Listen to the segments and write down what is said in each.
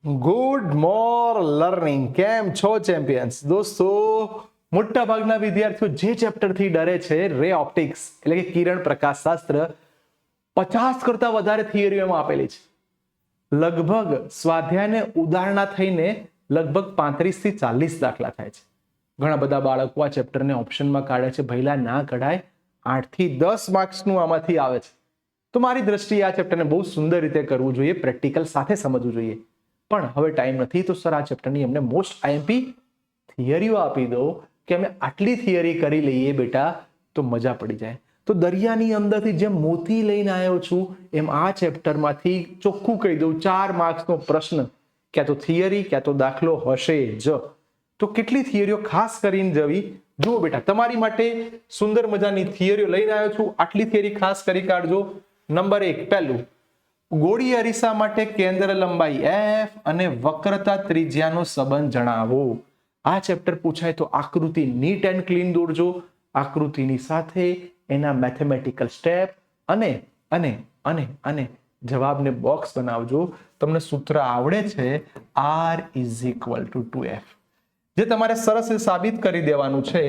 Good મોર learning. કેમ છો champions? દોસ્તો, મોટા ભાગના વિદ્યાર્થીઓ જે ચેપ્ટરથી ડરે છે, રે ઓપ્ટિક્સ એટલે કે કિરણ પ્રકાશશાસ્ત્ર, 50 કરતા વધારે થિયરીઓમાં આપેલી છે. લગભગ સ્વાધ્યાયને ઉદાહરણા થઈને લગભગ 35 થી 40 દાખલા થાય છે. ઘણા બધા બાળકો આ ચેપ્ટરને ઓપ્શનમાં કાઢે છે. ભઈલા ના કઢાય, 8 થી 10 માર્ક્સનું આમાંથી આવે છે. તો મારી દ્રષ્ટિએ આ ચેપ્ટરને બહુ સુંદર રીતે કરવું જોઈએ, પ્રેક્ટિકલ સાથે સમજવું જોઈએ. પણ હવે ટાઈમ નથી, તો સર આ ચેપ્ટરની અમને મોસ્ટ આઈએમપી થિયરીઓ આપી દો કે અમે આટલી થિયરી કરી લઈએ બેટા તો મજા પડી જાય. તો દરિયાની અંદરથી જેમ મોતી લઈને આવ્યો છું, એમ આ ચેપ્ટરમાંથી ચોખ્ખું કહી દઉં, 4 માર્ક્સનો પ્રશ્ન ક્યાં તો થિયરી ક્યાં તો દાખલો હશે જ. તો કેટલી થિયરીઓ ખાસ કરીને જવી જુઓ બેટા, તમારી માટે સુંદર મજાની થિયરીઓ લઈને આવ્યો છું. આટલી થિયરી ખાસ કરી કાઢજો. નંબર 1, પહેલું, ગોળી અરીસા માટે કેન્દ્ર લંબાઈ f અને વક્રતા ત્રિજ્યાનો સંબંધ જણાવો. આ ચેપ્ટર પૂછાય તો આકૃતિ નીટ એન્ડ ક્લીન દોરજો. આકૃતિની સાથે એના મેથેમેટિકલ સ્ટેપ અને અને અને અને જવાબને બોક્સ બનાવજો. તમને સૂત્ર આવડે છે r = 2f, જે તમારે સરસ સાબિત કરી દેવાનું છે.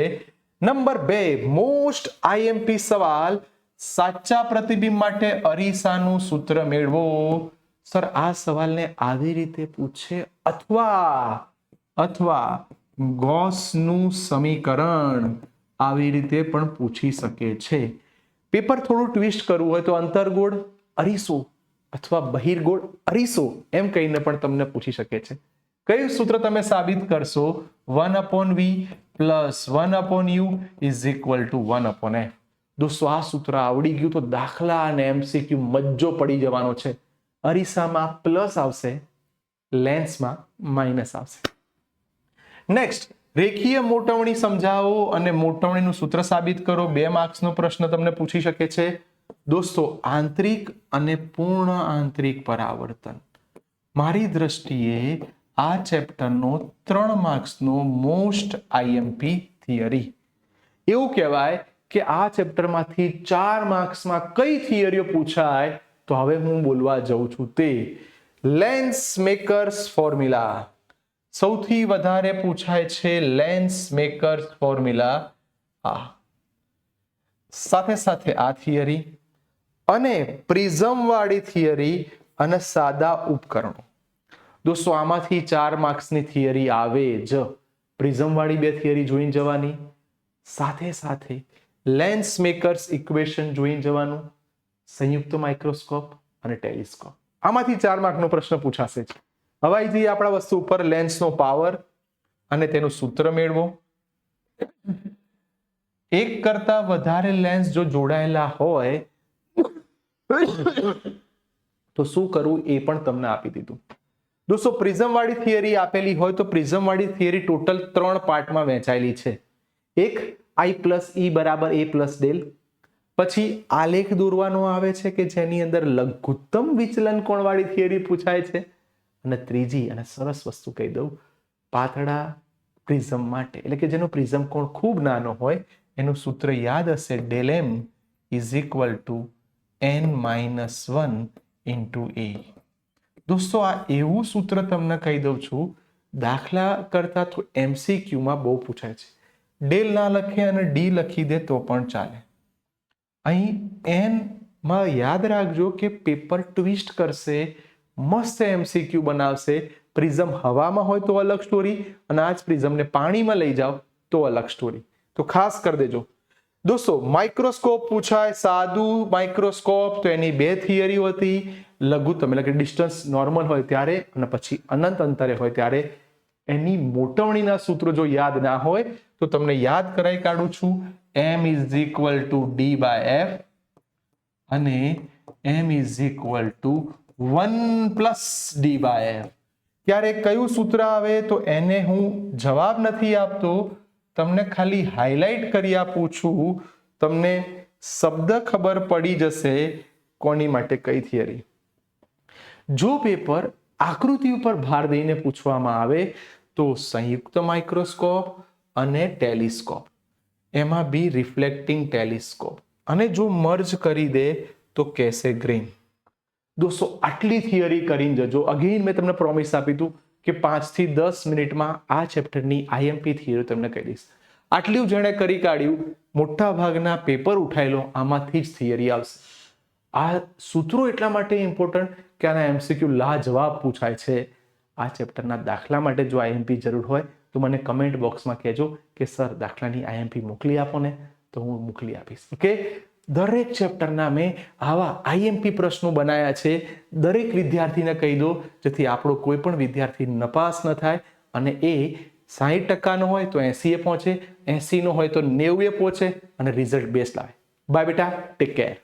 નંબર 2, મોસ્ટ આઈએમપી સવાલ, સાચા પ્રતિબિંબ માટે અરીસાનું સૂત્ર મેળવો. સર આ સવાલને આવી રીતે પૂછે અથવા ગૌસનું સમીકરણ આવી રીતે પણ પૂછી શકે છે. પેપર થોડું ટ્વિસ્ટ કરવું હોય તો અંતર્ગોળ અરીસો અથવા બહિર્ગોળ અરીસો એમ કહીને પણ તમને પૂછી શકે છે. કયું સૂત્ર તમે સાબિત કરશો? 1/v + 1/u = 1/f. દોસ્તો, આ સૂત્ર આવડી ગયું તો દાખલા અને એમસીક્યુ મજ્જો પડી જવાનો છે. અરીસામાં પ્લસ આવશે, લેન્સમાં માઇનસ આવશે. નેક્સ્ટ, રેખીય મોટવણી સમજાવો અને મોટવણીનું સૂત્ર સાબિત કરો. 2 માર્ક્સનો પ્રશ્ન તમને પૂછી શકે છે. દોસ્તો, આંતરિક અને પૂર્ણ આંતરિક પરાવર્તન મારી દ્રષ્ટિએ આ ચેપ્ટરનો 3 માર્ક્સનો મોસ્ટ આઈએમપી થિયરી. એવું કહેવાય કે આ ચેપ્ટરમાંથી 4 માર્ક્સમાં કઈ થિયરીઓ પૂછાય, તો હવે હું બોલવા જઉં છું તે લેન્સ મેકર્સ ફોર્મ્યુલા. સૌથી વધારે પૂછાય છે લેન્સ મેકર્સ ફોર્મ્યુલા. સાથે સાથે આ થિયરી અને પ્રિઝમ વાળી થિયરી અને સાદા ઉપકરણો. દોસ્તો, આમાંથી 4 માર્ક્સની થિયરી આવે જ. પ્રિઝમ વાળી 2 થિયરી જોઈને જવાની, સાથે સાથે લેન્સ મેકર્સ ઇક્વેશન જોઈને જવાનું, સંયુક્ત માઇક્રોસ્કોપ અને ટેલિસ્કોપ. આમાંથી 4 માર્કનો પ્રશ્ન પૂછાશે જ. હવે આવી જઈએ આપણા વસ્તુ ઉપર, લેન્સનો પાવર અને તેનું સૂત્ર મેળવો. એક કરતા વધારે લેન્સ જો જોડાયેલા હોય તો શું કરવું એ પણ તમને આપી દીધું. દોસ્તો, પ્રિઝમ વાળી થિયરી આપેલી હોય તો પ્રિઝમ વાળી થિયરી ટોટલ 3 પાર્ટમાં વહેંચાયેલી છે. એક, I + E = A + del. પછી આલેખ દોરવાનો આવે છે કે જેની અંદર લઘુત્તમ વિચલન કોણ વાળી થિયરી પૂછાય છે. અને ત્રીજી અને સરસ વસ્તુ કહી દઉં, પાતળા પ્રિઝમ માટે એટલે કે જેનો પ્રિઝમ કોણ ખૂબ નાનો હોય એનું સૂત્ર યાદ હશે, del m = n-1 × a. દોસ્તો, આ એવું સૂત્ર તમને કહી દઉં છું, દાખલા કરતા તો એમસીક્યુમાં બહુ પૂછાય છે. ડેલ ના લખે અને ડી લખી દે તો પણ ચાલે. અહીં એન માં યાદ રાખજો કે પેપર ટ્વિસ્ટ કરશે, મસ્ત એમસીક્યુ બનાવશે. પ્રિઝમ હવામાં હોય તો અલગ સ્ટોરી, અને આ જ પ્રિઝમને પાણીમાં લઈ જાઓ તો અલગ સ્ટોરી. તો ખાસ કરી દેજો. દોસ્તો, માઇક્રોસ્કોપ પૂછાય, સાદું માઇક્રોસ્કોપ તો એની 2 થિયરીઓ હતી. લઘુત્તમ એટલે કે ડિસ્ટન્સ નોર્મલ હોય ત્યારે અને પછી અનંત અંતરે હોય ત્યારે એની મોટવણીના સૂત્રો જો યાદ ના હોય તો તમને યાદ કરાવી કાઢું છું. m = d/f અને m = 1 + d/f. ત્યારે કયું સૂત્ર આવે તો એને હું જવાબ નથી આપતો, તમને ખાલી હાઇલાઇટ કરી આપું છું. તમને શબ્દ ખબર પડી જશે કોની માટે કઈ થિયરી. જો પેપર આકૃતિ ઉપર ભાર દઈને પૂછવામાં આવે તો સંયુક્ત માઇક્રોસ્કોપ અને ટેલિસ્કોપ, એમાં બી રિફ્લેક્ટિંગ ટેલિસ્કોપ, અને જો મર્જ કરી દે તો કેસે ગ્રેન. દોસ્તો આટલી થિયરી કરીને જજો. અગેન મેં તમને પ્રોમિસ આપી હતું કે 5 થી 10 મિનિટમાં આ ચેપ્ટરની આઈએમપી થિયરી તમને કહી દઈશ. આટલું જેણે કરી કાઢ્યું, મોટા ભાગના પેપર ઉઠાયેલો આમાંથી જ થિયરી આવશે. આ સૂત્રો એટલા માટે ઇમ્પોર્ટન્ટ કે આના એમસીક્યુ લાજવાબ પૂછાય છે. આ ચેપ્ટરના દાખલા માટે જો આઈએમપી જરૂર હોય તો મને કમેન્ટ બોક્સમાં કહેજો કે સર દાખલાની આઈએમપી મોકલી આપો ને, તો હું મોકલી આપીશ. ઓકે, દરેક ચેપ્ટરના મેં આવા આઈએમપી પ્રશ્નો બનાવ્યા છે. દરેક વિદ્યાર્થીને કહી દો જેથી આપણો કોઈ પણ વિદ્યાર્થી નપાસ ન થાય અને એ 60% હોય તો 80 પહોંચે, 80 નો હોય તો 90 પહોંચે અને રિઝલ્ટ બેસ્ટ આવે. બાય બેટા, ટેક કેર.